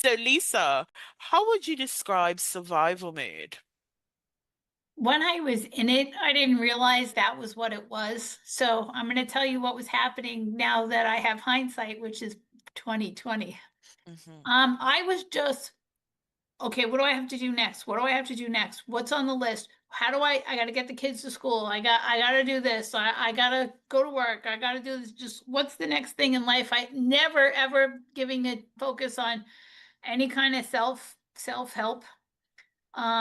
So, Lisa, how would you describe survival mode? When I was in it, I didn't realize that was what it was. So I'm going to tell you what was happening now that I have hindsight, which is 2020. Hmm. I was just, okay, what do I have to do next? What do I have to do next? What's on the list? How do I got to get the kids to school. I got to do this. I got to go to work. I got to do this. Just what's the next thing in life? I never ever giving a focus on any kind of self-help,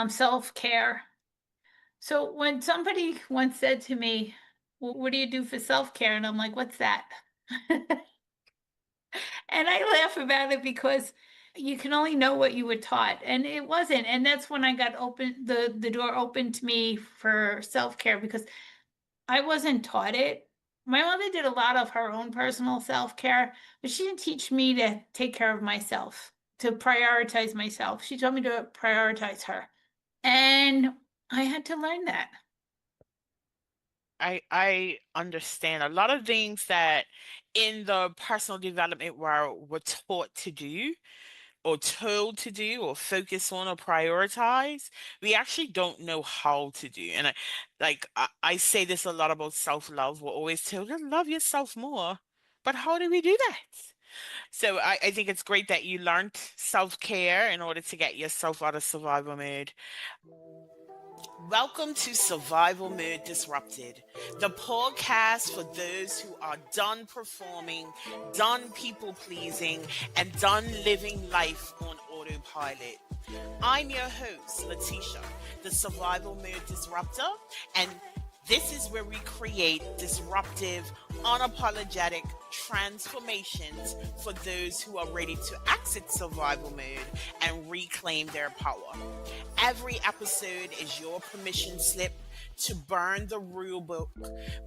self-care. So when somebody once said to me, "Well, what do you do for self-care?" And I'm like, "What's that?" And I laugh about it because you can only know what you were taught, and it wasn't. And that's when I got the door open to me for self-care because I wasn't taught it. My mother did a lot of her own personal self-care, but she didn't teach me to take care of myself, to prioritize myself. She told me to prioritize her. And I had to learn that. I understand a lot of things that in the personal development world we're taught to do or told to do or focus on or prioritize. We actually don't know how to do. And I say this a lot about self-love. We're always told to love yourself more. But how do we do that? So I think it's great that you learned self-care in order to get yourself out of survival mode. Welcome to Survival Mode Disrupted, the podcast for those who are done performing, done people pleasing, and done living life on autopilot. I'm your host, Letitia, the Survival Mode Disruptor, and this is where we create disruptive, unapologetic transformations for those who are ready to exit survival mode and reclaim their power. Every episode is your permission slip to burn the rule book,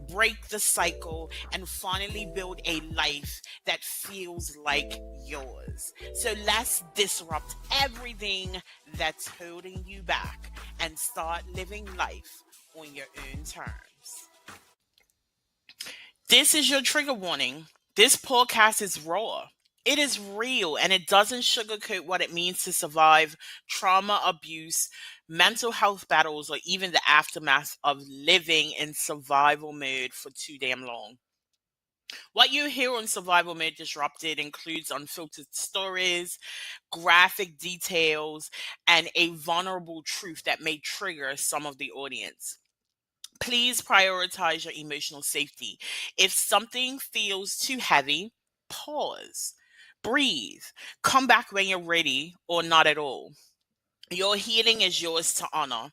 break the cycle, and finally build a life that feels like yours. So let's disrupt everything that's holding you back and start living life on your own terms. This is your trigger warning. This podcast is raw. It is real and it doesn't sugarcoat what it means to survive trauma, abuse, mental health battles, or even the aftermath of living in survival mode for too damn long. What you hear on Survival Mode Disrupted includes unfiltered stories, graphic details, and a vulnerable truth that may trigger some of the audience. Please prioritize your emotional safety. If something feels too heavy, pause, breathe, come back when you're ready, or not at all. Your healing is yours to honor.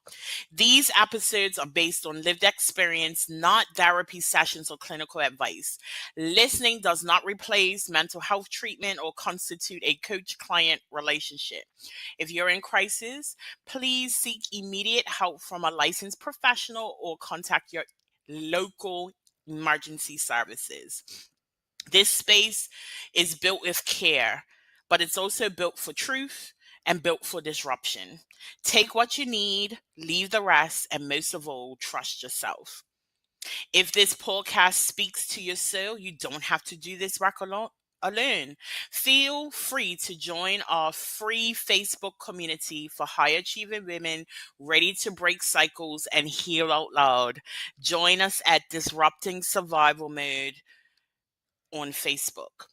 These episodes are based on lived experience, not therapy sessions or clinical advice. Listening does not replace mental health treatment or constitute a coach client relationship. If you're in crisis, please seek immediate help from a licensed professional or contact your local emergency services. This space is built with care, but it's also built for truth and built for disruption. Take what you need, leave the rest, and most of all, trust yourself. If this podcast speaks to your soul, you don't have to do this work alone. Feel free to join our free Facebook community for high achieving women ready to break cycles and heal out loud. Join us at Disrupting Survival Mode on Facebook,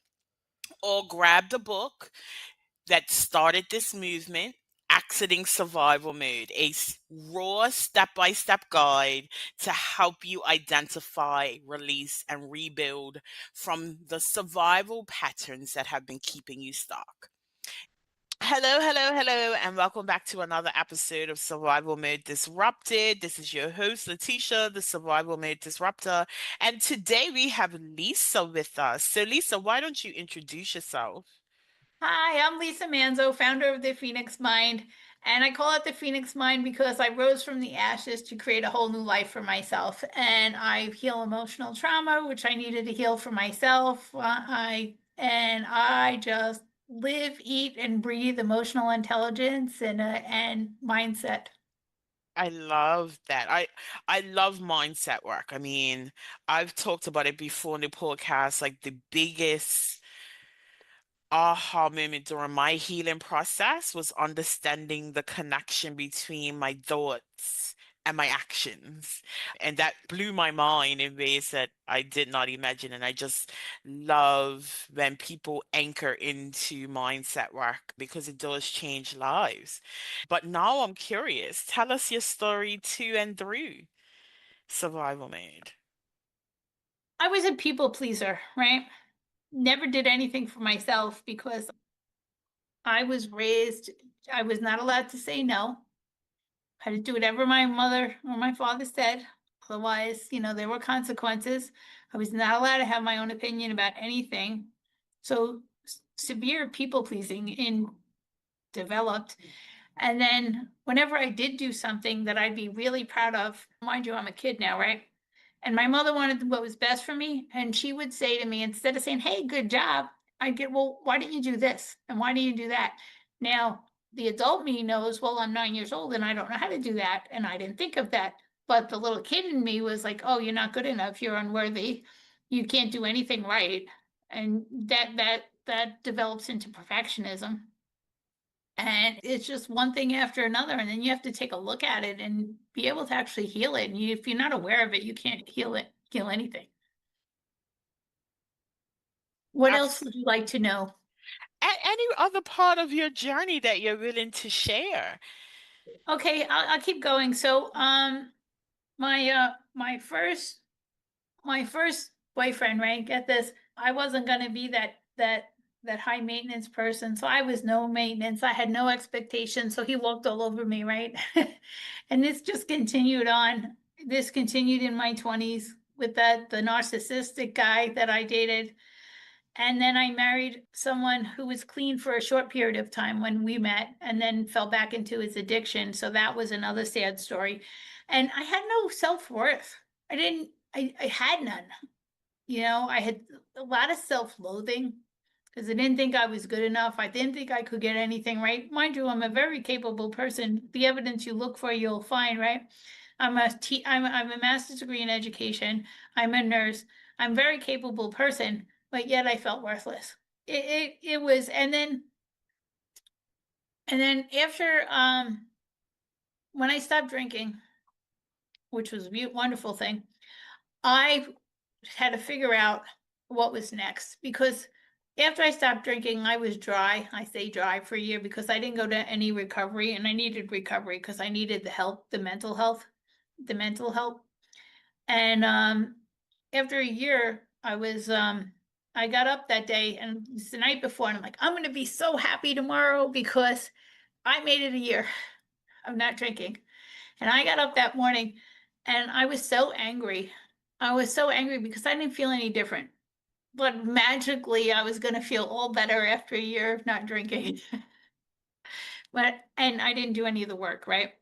or grab the book that started this movement, Exiting Survival Mode, raw step by step guide to help you identify, release, and rebuild from the survival patterns that have been keeping you stuck. Hello, hello, hello, and welcome back to another episode of Survival Mode Disrupted. This is your host, Letitia, the Survival Mode Disruptor. And today we have Lisa with us. So, Lisa, why don't you introduce yourself? Hi, I'm Lisa Manzo, founder of the Phoenix Mind. And I call it the Phoenix Mind because I rose from the ashes to create a whole new life for myself. And I heal emotional trauma, which I needed to heal for myself. I just live, eat, and breathe emotional intelligence and mindset. I love that. I love mindset work. I mean, I've talked about it before in the podcast, like the biggest aha moment during my healing process was understanding the connection between my thoughts and my actions. And that blew my mind in ways that I did not imagine. And I just love when people anchor into mindset work because it does change lives. But now I'm curious. Tell us your story to and through survival mode. I was a people pleaser, right? Never did anything for myself because I was raised, I was not allowed to say no. I had to do whatever my mother or my father said. Otherwise, there were consequences. I was not allowed to have my own opinion about anything. So severe people pleasing in developed. And then whenever I did do something that I'd be really proud of, mind you, I'm a kid now, right? And my mother wanted what was best for me. And she would say to me, instead of saying, hey, good job, I'd get, well, why didn't you do this? And why didn't you do that? Now, the adult me knows, well, I'm 9 years old and I don't know how to do that. And I didn't think of that. But the little kid in me was like, oh, you're not good enough. You're unworthy. You can't do anything right. And that develops into perfectionism. And it's just one thing after another. And then you have to take a look at it and be able to actually heal it. And if you're not aware of it, you can't heal anything. What else would you like to know? Any other part of your journey that you're willing to share? Okay, I'll keep going. So, my first boyfriend, right? Get this, I wasn't gonna be that high maintenance person. So I was no maintenance. I had no expectations. So he walked all over me, right? And this just continued on. This continued in my 20s with the narcissistic guy that I dated. And then I married someone who was clean for a short period of time when we met and then fell back into his addiction. So that was another sad story. And I had no self-worth. I had none. I had a lot of self-loathing because I didn't think I was good enough. I didn't think I could get anything right. Mind you, I'm a very capable person. The evidence you look for, you'll find, right? I'm a master's degree in education. I'm a nurse. I'm a very capable person, but yet I felt worthless. It was, and then after when I stopped drinking, which was a wonderful thing, I had to figure out what was next because after I stopped drinking, I was dry. I say dry for a year because I didn't go to any recovery and I needed recovery because I needed the help, the mental help. And after a year, I got up that day and it's the night before and I'm like, I'm going to be so happy tomorrow because I made it a year of not drinking. And I got up that morning and I was so angry. I was so angry because I didn't feel any different. But magically, I was going to feel all better after a year of not drinking. And I didn't do any of the work, right?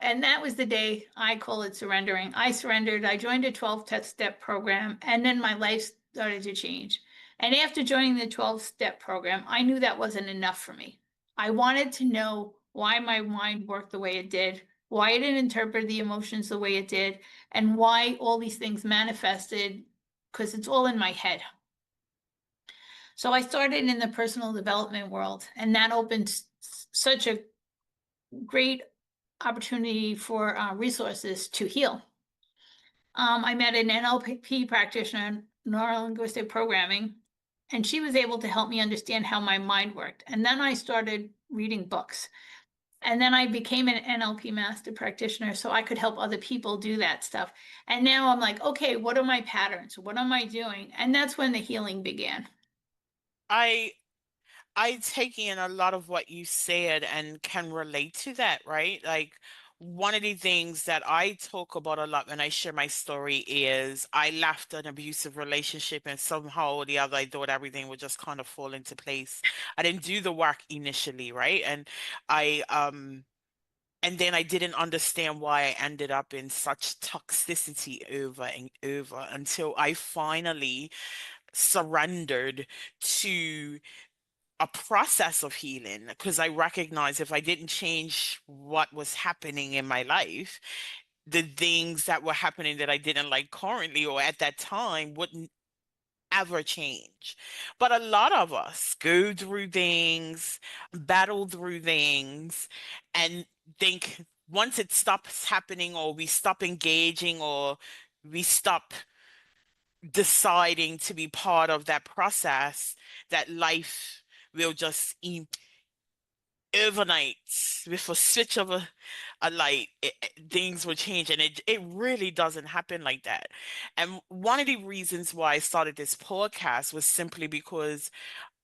And that was the day I call it surrendering. I surrendered. I joined a 12-step program, and then my life started to change. And after joining the 12-step program, I knew that wasn't enough for me. I wanted to know why my mind worked the way it did, why it didn't interpret the emotions the way it did, and why all these things manifested, because it's all in my head. So I started in the personal development world, and that opened such a great opportunity for resources to heal. I met an NLP practitioner, neuro linguistic programming, and she was able to help me understand how my mind worked. And then I started reading books. And then I became an NLP master practitioner so I could help other people do that stuff. And now I'm like, okay, what are my patterns? What am I doing? And that's when the healing began. I I take in a lot of what you said and can relate to that, right? Like one of the things that I talk about a lot when I share my story is I left an abusive relationship and somehow or the other I thought everything would just kind of fall into place. I didn't do the work initially, right? I and then I didn't understand why I ended up in such toxicity over and over until I finally surrendered to a process of healing because I recognized if I didn't change what was happening in my life, the things that were happening that I didn't like currently or at that time wouldn't ever change. But a lot of us go through things, battle through things, and think once it stops happening, or we stop engaging, or we stop deciding to be part of that process, that life will just overnight, with a switch of a light, things will change, and it really doesn't happen like that. And one of the reasons why I started this podcast was simply because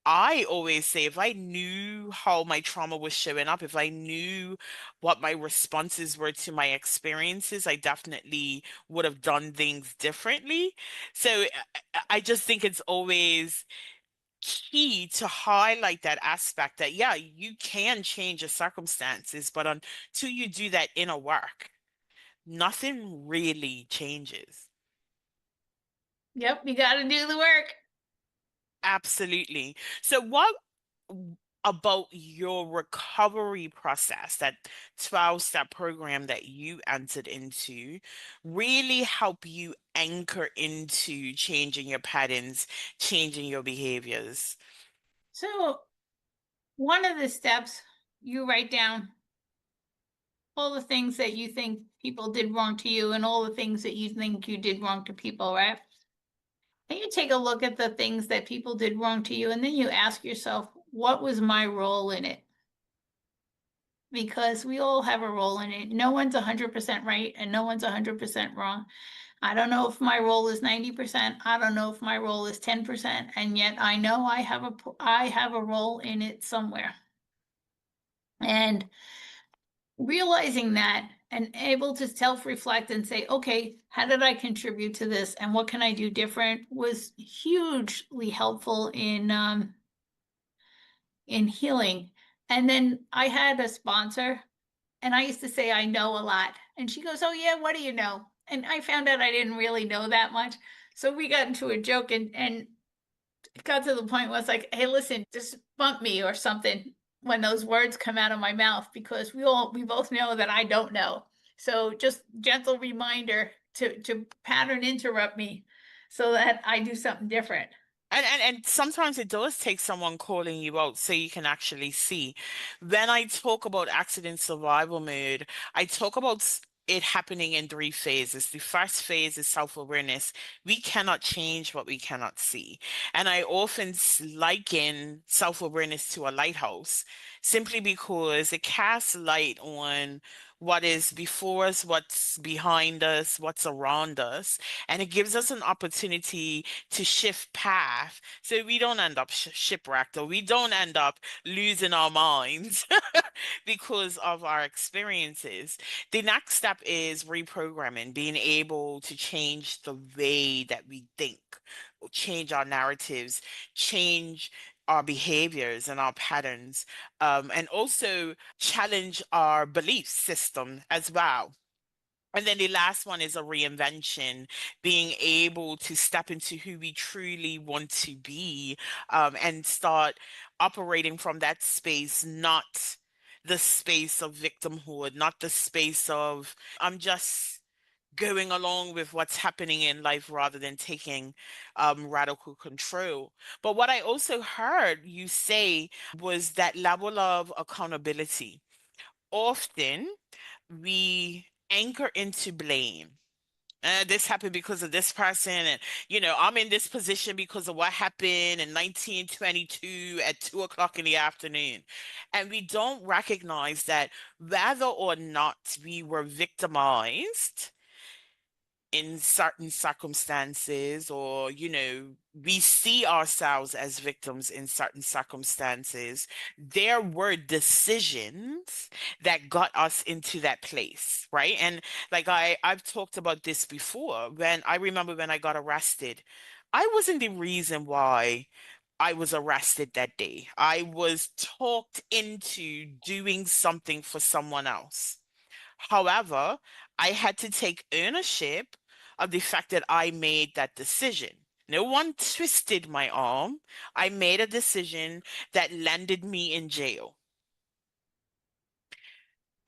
I always say, if I knew how my trauma was showing up, if I knew what my responses were to my experiences, I definitely would have done things differently. So I just think it's always key to highlight that aspect, that yeah, you can change your circumstances, but until you do that inner work, nothing really changes. Yep, you got to do the work. Absolutely. So what about your recovery process, that 12-step program that you entered into, really help you anchor into changing your patterns, changing your behaviors? So, one of the steps, you write down all the things that you think people did wrong to you and all the things that you think you did wrong to people, right? Then you take a look at the things that people did wrong to you, and then you ask yourself, what was my role in it? Because we all have a role in it. No one's 100% right and no one's 100% wrong. I don't know if my role is 90%. I don't know if my role is 10%, and yet I know I have a role in it somewhere. And realizing that and able to self-reflect and say, okay, how did I contribute to this and what can I do different was hugely helpful in healing. And then I had a sponsor, and I used to say I know a lot. And she goes, "Oh yeah, what do you know?" And I found out I didn't really know that much. So we got into a joke, and it got to the point where it's like, "Hey, listen, just bump me or something when those words come out of my mouth, because we both know that I don't know. So just gentle reminder to pattern interrupt me so that I do something different." And sometimes it does take someone calling you out so you can actually see. When I talk about accident survival mode, I talk about it happening in three phases. The first phase is self-awareness. We cannot change what we cannot see. And I often liken self-awareness to a lighthouse, simply because it casts light on what is before us, what's behind us, what's around us, and it gives us an opportunity to shift path so we don't end up shipwrecked, or we don't end up losing our minds because of our experiences. The next step is reprogramming, being able to change the way that we think, change our narratives, change our behaviors and our patterns, and also challenge our belief system as well. And then the last one is a reinvention, being able to step into who we truly want to be, and start operating from that space, not the space of victimhood, not the space of I'm just going along with what's happening in life rather than taking radical control. But what I also heard you say was that level of accountability. Often, we anchor into blame. This happened because of this person, and I'm in this position because of what happened in 1922 at 2 o'clock in the afternoon. And we don't recognize that whether or not we were victimized in certain circumstances, or we see ourselves as victims in certain circumstances, there were decisions that got us into that place, right? And like I've talked about this before. When I remember when I got arrested, I wasn't the reason why I was arrested that day. I was talked into doing something for someone else. However, I had to take ownership of the fact that I made that decision. No one twisted my arm. I made a decision that landed me in jail.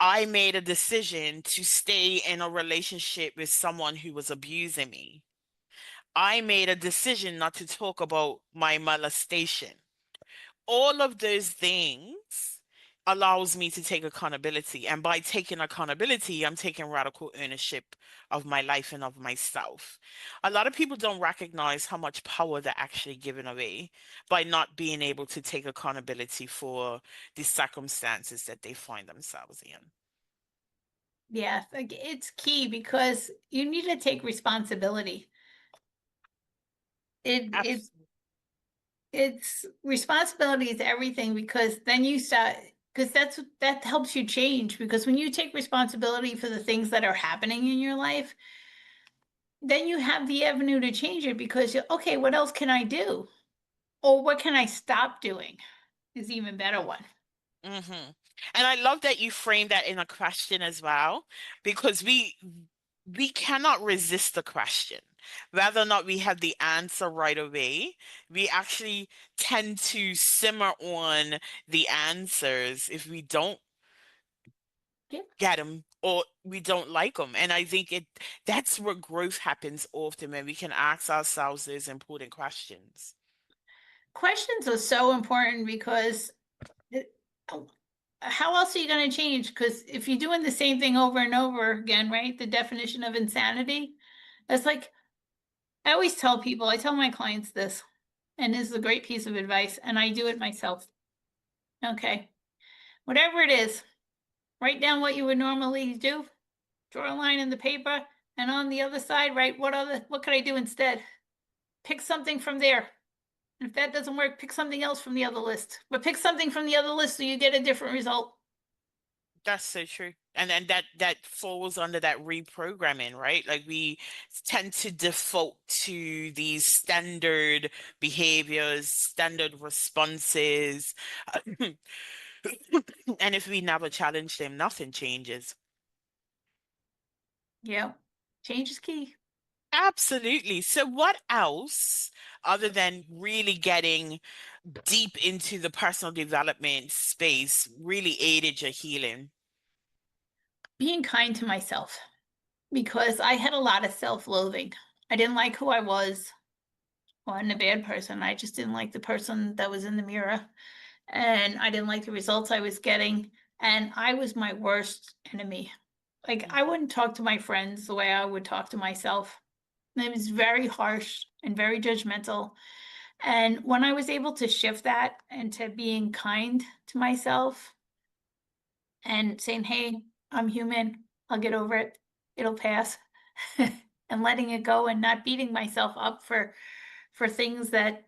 I made a decision to stay in a relationship with someone who was abusing me. I made a decision not to talk about my molestation. All of those things allows me to take accountability. And by taking accountability, I'm taking radical ownership of my life and of myself. A lot of people don't recognize how much power they're actually giving away by not being able to take accountability for the circumstances that they find themselves in. Yeah, like it's key because you need to take responsibility. It it's Abs- it's responsibility is everything because then you start because that helps you change because when you take responsibility for the things that are happening in your life, then you have the avenue to change it because you okay, what else can I do? Or what can I stop doing? Is even better one. hmm And I love that you frame that in a question as well, because we cannot resist the question. Whether or not we have the answer right away, we actually tend to simmer on the answers if we don't Yeah. get them or we don't like them. And I think that's where growth happens often when we can ask ourselves those important questions. Questions are so important because it, how else are you going to change? Because if you're doing the same thing over and over again, right? The definition of insanity, it's like I always tell people, I tell my clients this, and this is a great piece of advice, and I do it myself. Okay. Whatever it is, write down what you would normally do, draw a line in the paper, and on the other side, write what could I do instead? Pick something from there. And if that doesn't work, pick something else from the other list. But pick something from the other list so you get a different result. That's so true. And then that falls under that reprogramming, right? Like we tend to default to these standard behaviors, standard responses. And if we never challenge them, nothing changes. Yeah. Change is key. Absolutely. So what else, other than really getting deep into the personal development space, really aided your healing? Being kind to myself because I had a lot of self-loathing. I didn't like who I was. Well, I'm a bad person. I just didn't like the person that was in the mirror. And I didn't like the results I was getting. And I was my worst enemy. Like, I wouldn't talk to my friends the way I would talk to myself. And it was very harsh and very judgmental. And when I was able to shift that into being kind to myself and saying, hey, I'm human, I'll get over it, it'll pass, and letting it go and not beating myself up for things that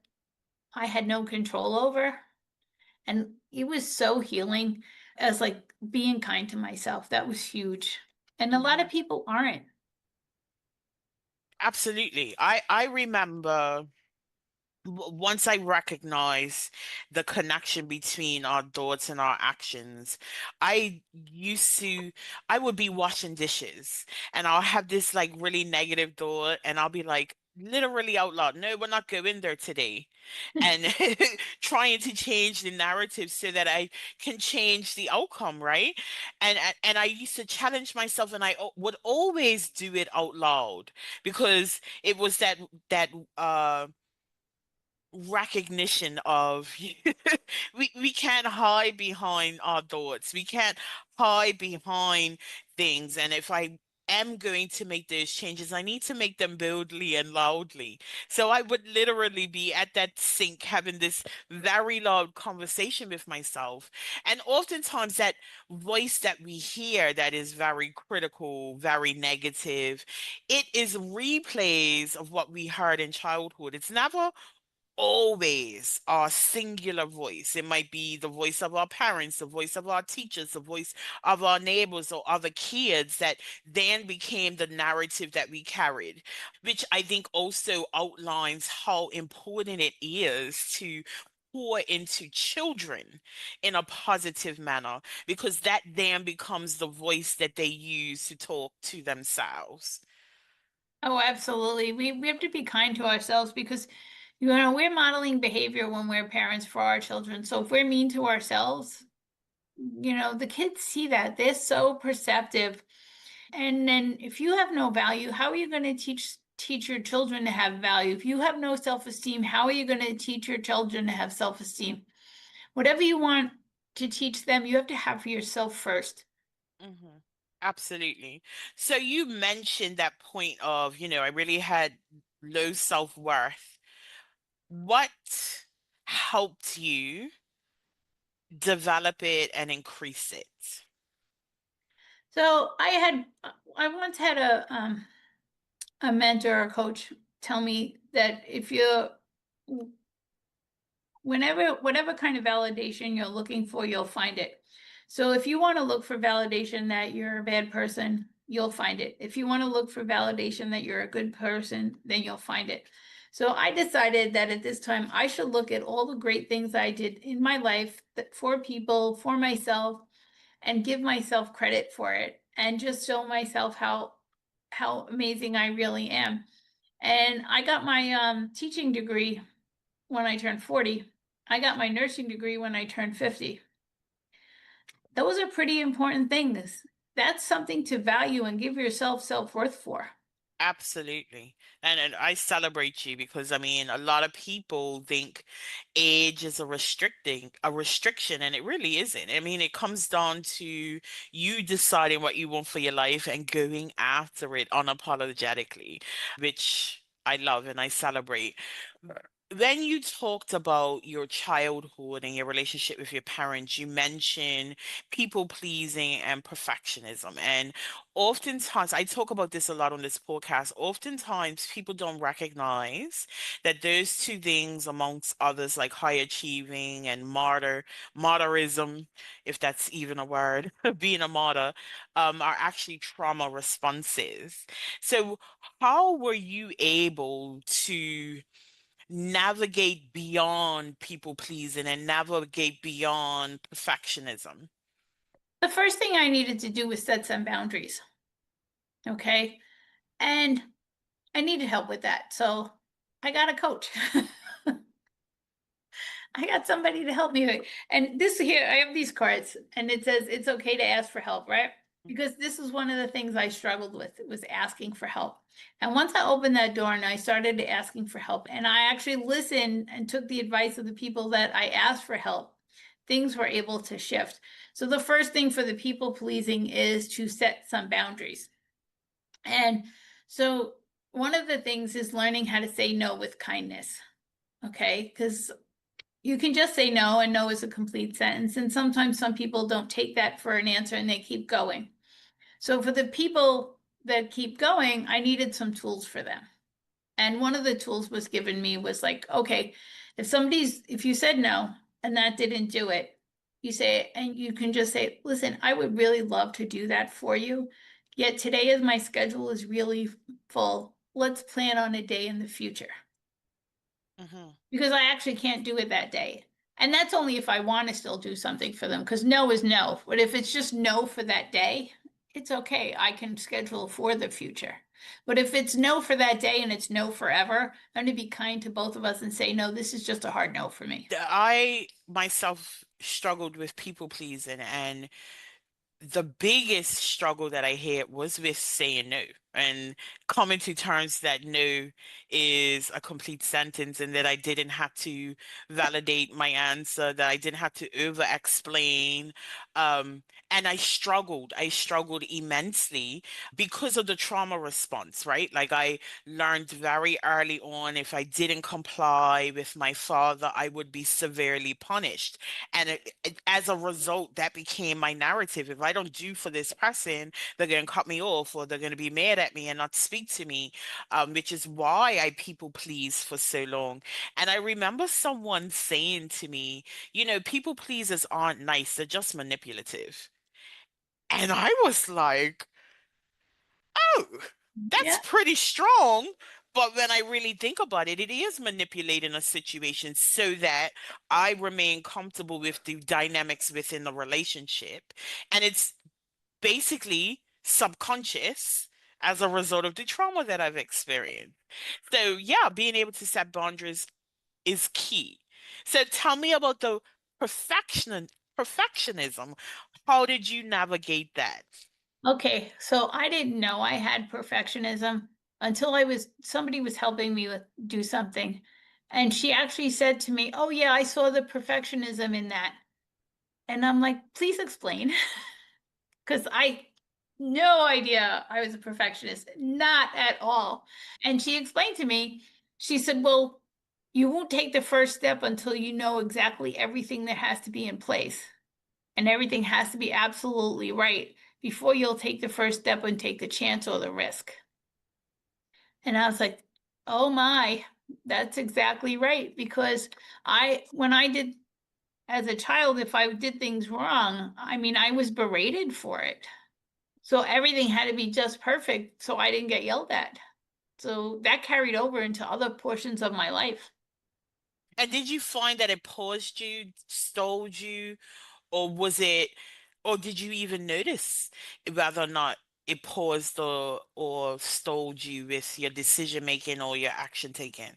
I had no control over. And it was so healing as like being kind to myself. That was huge. And a lot of Mhm. people aren't. Absolutely. I remember once I recognize the connection between our thoughts and our actions, I would be washing dishes and I'll have this like really negative thought and I'll be like, literally out loud, no, we're not going there today. And trying to change the narrative so that I can change the outcome, right? And I used to challenge myself and would always do it out loud because it was that recognition of we can't hide behind our thoughts. We can't hide behind things. And if I am going to make those changes, I need to make them boldly and loudly. So I would literally be at that sink having this very loud conversation with myself. And oftentimes that voice that we hear that is very critical, very negative, it is replays of what we heard in childhood. It's never always our singular voice. It might be the voice of our parents, the voice of our teachers, the voice of our neighbors or other kids that then became the narrative that we carried, which I think also outlines how important it is to pour into children in a positive manner because that then becomes the voice that they use to talk to themselves. Oh, absolutely. We have to be kind to ourselves because, we're modeling behavior when we're parents for our children. So if we're mean to ourselves, the kids see that. They're so perceptive. And then if you have no value, how are you going to teach your children to have value? If you have no self-esteem, how are you going to teach your children to have self-esteem? Whatever you want to teach them, you have to have for yourself first. Hmm. Absolutely. So you mentioned that point of, I really had low self-worth. What helped you develop it and increase it? I once had a mentor or coach tell me that if you whatever kind of validation you're looking for, you'll find it. So if you want to look for validation that you're a bad person, you'll find it. If you want to look for validation that you're a good person, then you'll find it. So I decided that at this time I should look at all the great things I did in my life that for people, for myself, and give myself credit for it and just show myself how amazing I really am. And I got my teaching degree when I turned 40. I got my nursing degree when I turned 50. Those are pretty important things. That's something to value and give yourself self-worth for. Absolutely. And I celebrate you because I mean a lot of people think age is a restriction, and it really isn't. I mean, it comes down to you deciding what you want for your life and going after it unapologetically, which I love and I celebrate. When you talked about your childhood and your relationship with your parents, you mentioned people pleasing and perfectionism. And oftentimes, I talk about this a lot on this podcast. Oftentimes, people don't recognize that those two things, amongst others, like high achieving and martyrism, if that's even a word, being a martyr, are actually trauma responses. So, how were you able to navigate beyond people pleasing and navigate beyond perfectionism? The first thing I needed to do was set some boundaries. Okay. And I needed help with that. So I got a coach. I got somebody to help me. And this here, I have these cards, and it says it's okay to ask for help, right? Because this is one of the things I struggled with. It was asking for help. And once I opened that door and I started asking for help, and I actually listened and took the advice of the people that I asked for help, things were able to shift. So the first thing for the people pleasing is to set some boundaries. And so one of the things is learning how to say no with kindness. Okay. Because you can just say no, and no is a complete sentence. And sometimes some people don't take that for an answer and they keep going. So for the people that keep going, I needed some tools for them. And one of the tools was given me was like, okay, if you said no and that didn't do it, you say, and you can just say, listen, I would really love to do that for you. Yet today, as my schedule is really full, let's plan on a day in the future Hmm. because I actually can't do it that day. And that's only if I want to still do something for them because no is no. But if it's just no for that day, it's okay. I can schedule for the future. But if it's no for that day and it's no forever, I'm going to be kind to both of us and say, no, this is just a hard no for me. I myself struggled with people pleasing, and the biggest struggle that I had was with saying no and coming to terms that no is a complete sentence and that I didn't have to validate my answer, that I didn't have to over explain. And I struggled. I struggled immensely because of the trauma response, right? Like I learned very early on if I didn't comply with my father, I would be severely punished. And as a result, that became my narrative. If I don't do for this person, they're going to cut me off or they're going to be mad at me and not speak to me, which is why I people please for so long. And I remember someone saying to me, people pleasers aren't nice, they're just manipulative. And I was like, oh, that's Yeah. pretty strong. But when I really think about it, it is manipulating a situation so that I remain comfortable with the dynamics within the relationship. And it's basically subconscious as a result of the trauma that I've experienced. So, yeah, being able to set boundaries is key. So, tell me about the perfectionism. How did you navigate that? Okay. So I didn't know I had perfectionism until somebody was helping me with do something. And she actually said to me, "Oh yeah, I saw the perfectionism in that." And I'm like, "Please explain." Because I no idea I was a perfectionist, not at all. And she explained to me, she said, "Well, you won't take the first step until you know exactly everything that has to be in place, and everything has to be absolutely right before you'll take the first step and take the chance or the risk." And I was like, "Oh my, that's exactly right." Because when I did as a child, if I did things wrong, I mean, I was berated for it. So everything had to be just perfect so I didn't get yelled at. So that carried over into other portions of my life. And did you find that it paused you, stalled you, or was it, or did you even notice whether or not it paused or stalled you with your decision making or your action taking?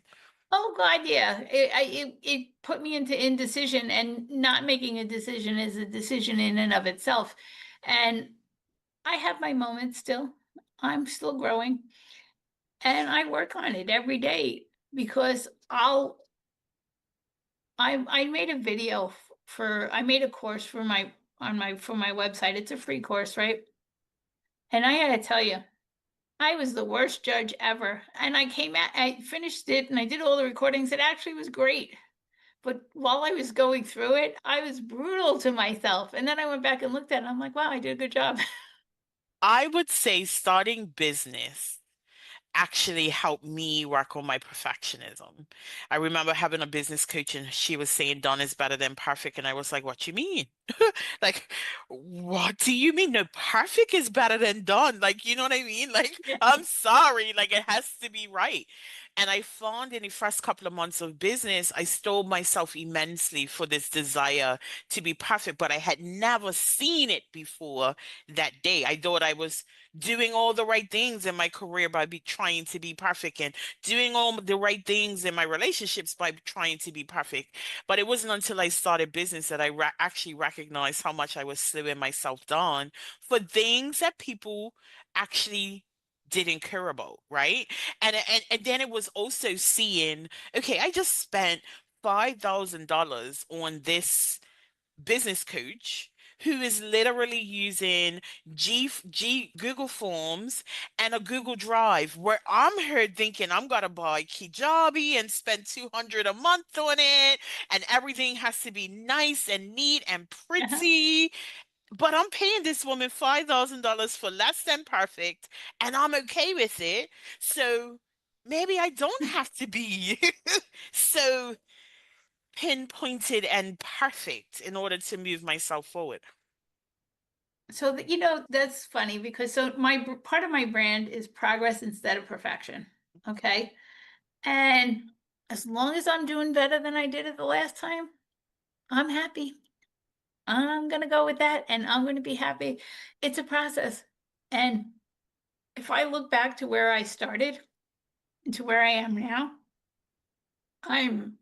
Oh God, yeah. It put me into indecision, and not making a decision is a decision in and of itself. And I have my moments still. I'm still growing, and I work on it every day because I made a video for I made a course for my on my for my website. It's a free course, right? And I gotta tell you, I was the worst judge ever. And I finished it and I did all the recordings. It actually was great. But while I was going through it, I was brutal to myself. And then I went back and looked at it. And I'm like, wow, I did a good job. I would say starting business actually helped me work on my perfectionism. I remember having a business coach and she was saying done is better than perfect. And I was like, what you mean? Like, what do you mean? No, perfect is better than done. Like, you know what I mean? Like, I'm sorry. Like, it has to be right. And I found in the first couple of months of business, I stole myself immensely for this desire to be perfect, but I had never seen it before that day. I thought I was doing all the right things in my career by trying to be perfect and doing all the right things in my relationships by trying to be perfect. But it wasn't until I started business that I actually recognized how much I was slowing myself down for things that people actually didn't care about, right? And then it was also seeing, okay, I just spent $5,000 on this business coach who is literally using Google Forms and a Google Drive where I'm here thinking I'm gonna buy Kijabi and spend 200 a month on it and everything has to be nice and neat and pretty. But I'm paying this woman $5,000 for less than perfect and I'm okay with it. So maybe I don't have to be so pinpointed and perfect in order to move myself forward. So that, that's funny because part of my brand is progress instead of perfection. Okay. And as long as I'm doing better than I did it the last time, I'm happy. I'm going to go with that and I'm going to be happy. It's a process. And if I look back to where I started and to where I am now, I'm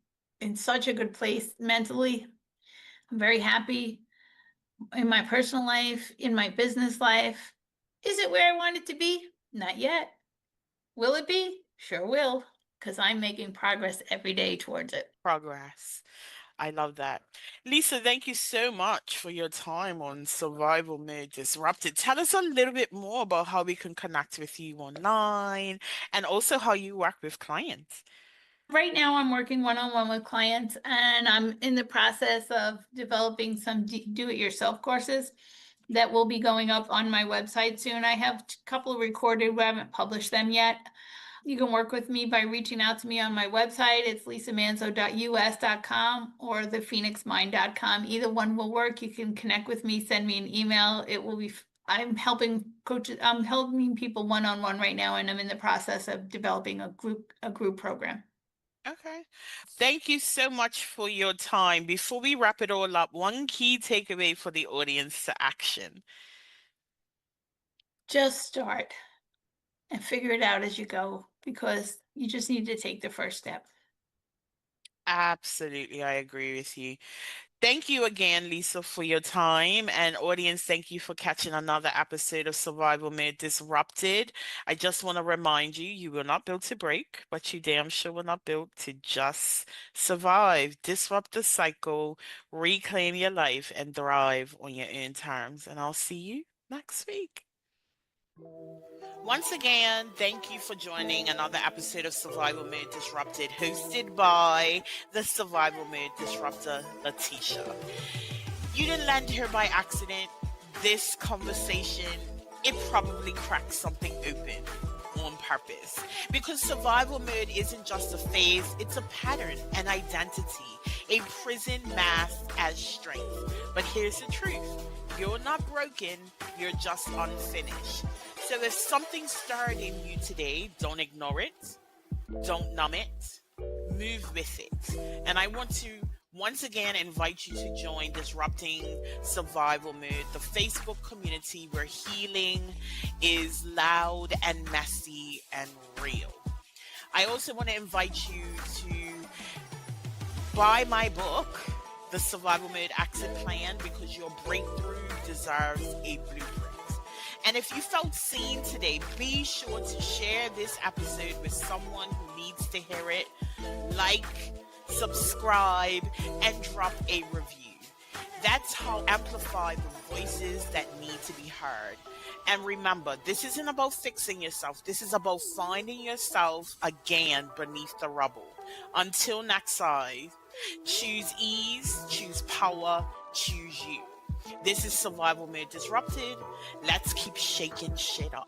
in such a good place mentally. I'm very happy in my personal life, in my business life. Is it where I want it to be? Not yet. Will it be? Sure will, because I'm making progress every day towards it. Progress. I love that. Lisa, thank you so much for your time on Survival Mode Disrupted. Tell us a little bit more about how we can connect with you online and also how you work with clients. Right now, I'm working one-on-one with clients, and I'm in the process of developing some do-it-yourself courses that will be going up on my website soon. I have a couple recorded, we haven't published them yet. You can work with me by reaching out to me on my website. It's lisamanzo.us.com or thephoenixmind.com. Either one will work. You can connect with me, send me an email. It will be, I'm helping coaches, I'm helping people one-on-one right now, and I'm in the process of developing a group program. Okay. Thank you so much for your time. Before we wrap it all up, one key takeaway for the audience to action. Just start and figure it out as you go because you just need to take the first step. Absolutely, I agree with you. Thank you again, Lisa, for your time. And audience, thank you for catching another episode of Survival Made Disrupted. I just want to remind you, you were not built to break, but you damn sure were not built to just survive. Disrupt the cycle, reclaim your life, and thrive on your own terms. And I'll see you next week. Once again, thank you for joining another episode of Survival Mode Disrupted, hosted by the Survival Mode Disruptor, Letitia. You didn't land here by accident. This conversation, it probably cracked something open on purpose. Because survival mode isn't just a phase, it's a pattern, an identity, a prison masked as strength. But here's the truth: you're not broken, you're just unfinished. So if something stirred in you today, don't ignore it, don't numb it, move with it. And I want to once again invite you to join Disrupting Survival Mode, the Facebook community where healing is loud and messy and real. I also want to invite you to buy my book, The Survival Mode Action Plan, because your breakthrough deserves a blueprint. And if you felt seen today, be sure to share this episode with someone who needs to hear it. Like, subscribe, and drop a review. That's how I amplify the voices that need to be heard. And remember, this isn't about fixing yourself. This is about finding yourself again beneath the rubble. Until next time, choose ease, choose power, choose you. This is Survival Mode Disrupted. Let's keep shaking shit up.